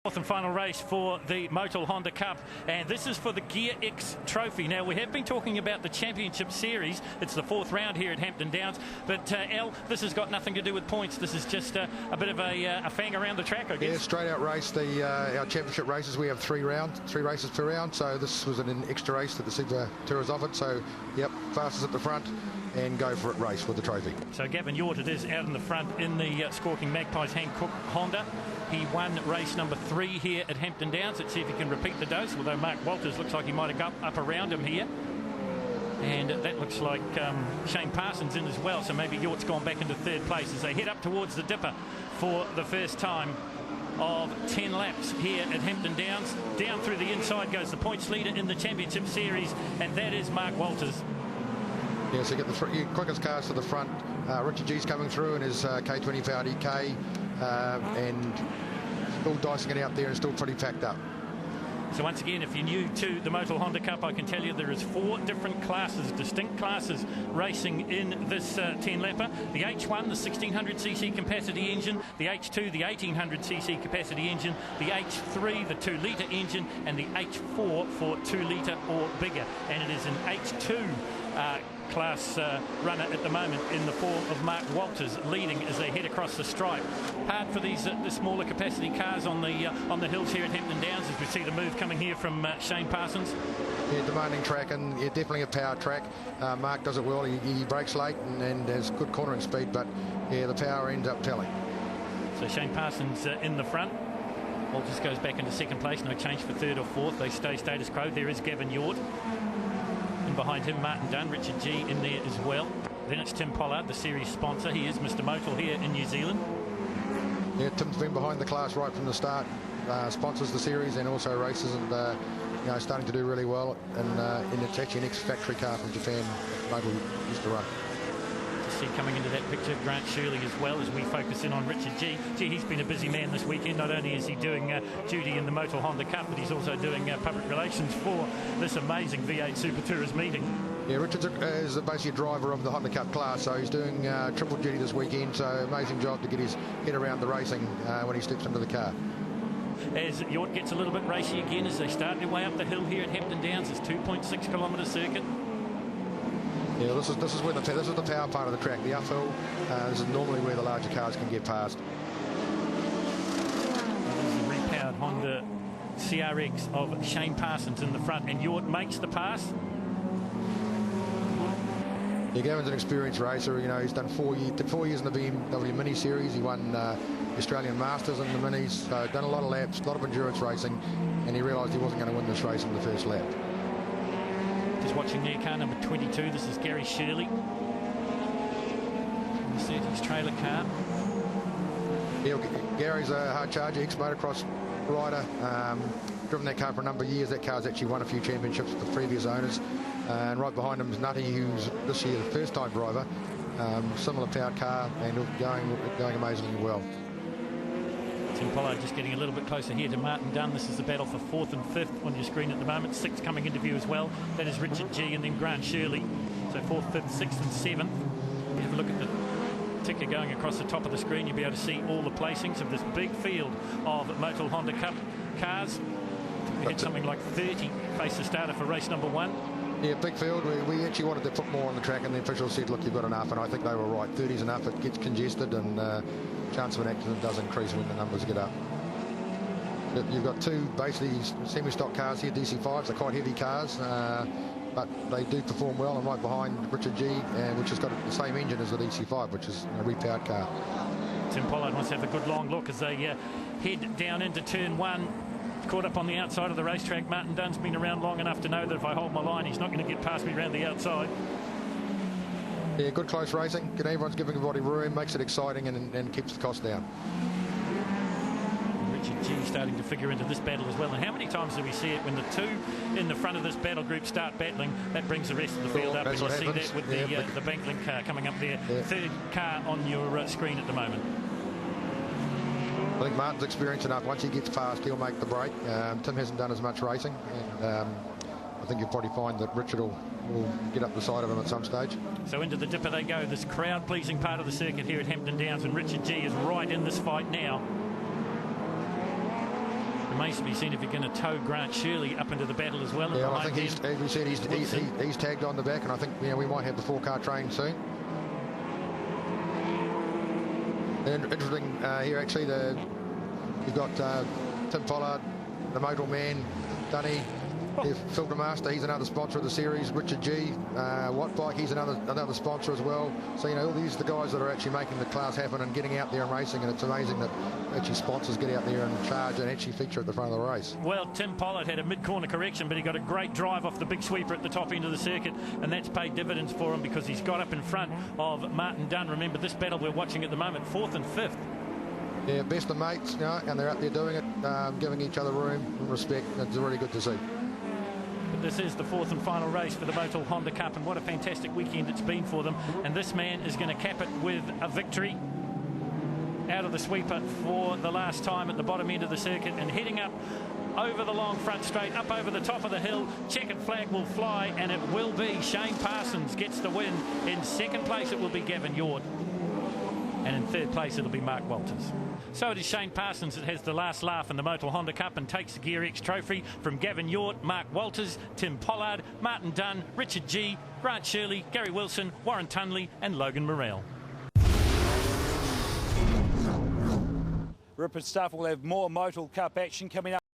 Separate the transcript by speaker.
Speaker 1: Fourth and final race for the Motul Honda Cup, and this is for the Gear X Trophy. Now, we have been talking about the Championship Series. It's the fourth round here at Hampton Downs, but Al, this has got nothing to do with points. This is just a bit of a fang around the track, I guess.
Speaker 2: Yeah, straight out race. Our championship races, we have three races per round, so this was an extra race that the Super Tours offered. So, yep, fastest at the front and go for it race with the trophy.
Speaker 1: So Gavin Yort, it is out in the front in the Squawking Magpies Hankook Honda. He won race number 3 here at Hampton Downs. Let's see if he can repeat the dose, although Mark Walters looks like he might have got up around him here. And that looks like Shane Parsons in as well, so maybe Yort's gone back into third place as they head up towards the Dipper for the first time of 10 laps here at Hampton Downs. Down through the inside goes the points leader in the Championship Series, and that is Mark Walters.
Speaker 2: Yeah, so you get the quickest cars to the front. Richard G's coming through in his K20 powered EK, and still dicing it out there and still pretty packed up.
Speaker 1: So once again, if you're new to the Motul Honda Cup, I can tell you there is 4 different classes, distinct classes, racing in this 10-lapper. The H1, the 1600cc capacity engine, the H2, the 1800cc capacity engine, the H3, the 2-litre engine, and the H4 for 2-litre or bigger. And it is an H2 class runner at the moment in the form of Mark Walters leading as they head across the stripe. Hard for these the smaller capacity cars on the hills here at Hampton Downs as we see the move coming here from Shane Parsons.
Speaker 2: Yeah, demanding track, and yeah, definitely a power track. Mark does it well. He brakes late and has good cornering speed, but yeah, the power ends up telling.
Speaker 1: So Shane Parsons in the front. Walters goes back into second place. No change for third or fourth. They stay status quo. There is Gavin Yort. And behind him, Martin Dunn, Richard G in there as well. Then it's Tim Pollard, the series sponsor. He is Mr. Motul here in New Zealand.
Speaker 2: Yeah, Tim's been behind the class right from the start. Sponsors the series and also races, and starting to do really well. And it's actually an ex-factory car from Japan that Motul used to run.
Speaker 1: See coming into that picture, Grant Shirley as well, as we focus in on Richard G. Gee, he's been a busy man this weekend. Not only is he doing duty in the Motul Honda Cup, but he's also doing public relations for this amazing V8 Super Tours meeting.
Speaker 2: Yeah, Richard is basically a driver of the Honda Cup class, so he's doing triple duty this weekend, so amazing job to get his head around the racing when he steps into the car.
Speaker 1: As Yort gets a little bit racy again as they start their way up the hill here at Hampton Downs. It's 2.6 kilometre circuit.
Speaker 2: Yeah, this is the power part of the track. The uphill, this is normally where the larger cars can get past.
Speaker 1: There's the repowered Honda CRX of Shane Parsons in the front, and Yort makes the pass.
Speaker 2: Yeah, Gavin's an experienced racer. He's done 4 years in the BMW Mini Series. He won the Australian Masters in the Minis. So done a lot of laps, a lot of endurance racing, and he realised he wasn't going to win this race in the first lap.
Speaker 1: Just watching their car number 22. This is Gary Shirley. Mercedes trailer car.
Speaker 2: Yeah, Gary's a hard charger, ex-motocross rider. Driven that car for a number of years. That car's actually won a few championships with the previous owners. And right behind him is Nutty, who's this year the first-time driver. Similar powered car and going amazingly well.
Speaker 1: Tim Pollard just getting a little bit closer here to Martin Dunn. This is the battle for 4th and 5th on your screen at the moment. 6th coming into view as well. That is Richard G and then Grant Shirley. So 4th, 5th, 6th and 7th. You have a look at the ticker going across the top of the screen. You'll be able to see all the placings of this big field of Motul Honda Cup cars. We had something like 30 face the starter for race number 1.
Speaker 2: Yeah, big field. We actually wanted to put more on the track, and the officials said, look, you've got enough, and I think they were right. 30's enough. It gets congested, and chance of an accident does increase when the numbers get up. You've got 2 basically semi-stock cars here, DC5s. They're quite heavy cars, but they do perform well. And right behind Richard G, which has got the same engine as the DC5, which is a repowered car.
Speaker 1: Tim Pollard wants to have a good long look as they head down into turn 1. Caught up on the outside of the racetrack. Martin Dunn's been around long enough to know that if I hold my line, he's not going to get past me around the outside.
Speaker 2: Yeah, good close racing. Everyone's giving everybody room, makes it exciting and keeps the cost down.
Speaker 1: Richard G starting to figure into this battle as well. And how many times do we see it when the 2 in the front of this battle group start battling? That brings the rest of the field up. And you see that with the Banklink car coming up there. Yeah. 3rd car on your screen at the moment.
Speaker 2: I think Martin's experienced enough. Once he gets past, he'll make the break. Tim hasn't done as much racing, and I think you'll probably find that Richard will get up the side of him at some stage. So
Speaker 1: into the Dipper they go, this crowd-pleasing part of the circuit here at Hampton Downs, and Richard G is right in this fight now. remains to be seen if you're going to tow Grant Shirley up into the battle as well.
Speaker 2: Yeah, well, I think as we said, he's tagged on the back, and I think we might have the 4-car train soon. And interesting here, actually, you've got Tim Pollard, the Motul man, Dunny, their filter master. He's another sponsor of the series. Richard G, Watt Bike, he's another sponsor as well. So all these are the guys that are actually making the class happen and getting out there and racing. And it's amazing that actually sponsors get out there and charge and actually feature at the front of the race.
Speaker 1: Well, Tim Pollard had a mid-corner correction, but he got a great drive off the big sweeper at the top end of the circuit, and that's paid dividends for him because he's got up in front of Martin Dunn. Remember, this battle we're watching at the moment, 4th and 5th.
Speaker 2: Yeah, best of mates, and they're out there doing it, giving each other room and respect. It's really good to see.
Speaker 1: But this is the 4th and final race for the Motul Honda Cup, and what a fantastic weekend it's been for them. And this man is going to cap it with a victory out of the sweeper for the last time at the bottom end of the circuit, and heading up over the long front straight, up over the top of the hill. Checkered flag will fly, and it will be Shane Parsons gets the win. In second place, it will be Gavin Yort. And in third place, it'll be Mark Walters. So it is Shane Parsons that has the last laugh in the Motul Honda Cup and takes the Gear X trophy from Gavin Yort, Mark Walters, Tim Pollard, Martin Dunn, Richard G, Grant Shirley, Gary Wilson, Warren Tunley and Logan Morrell.
Speaker 3: Rupert Stuff will have more Motul Cup action coming up.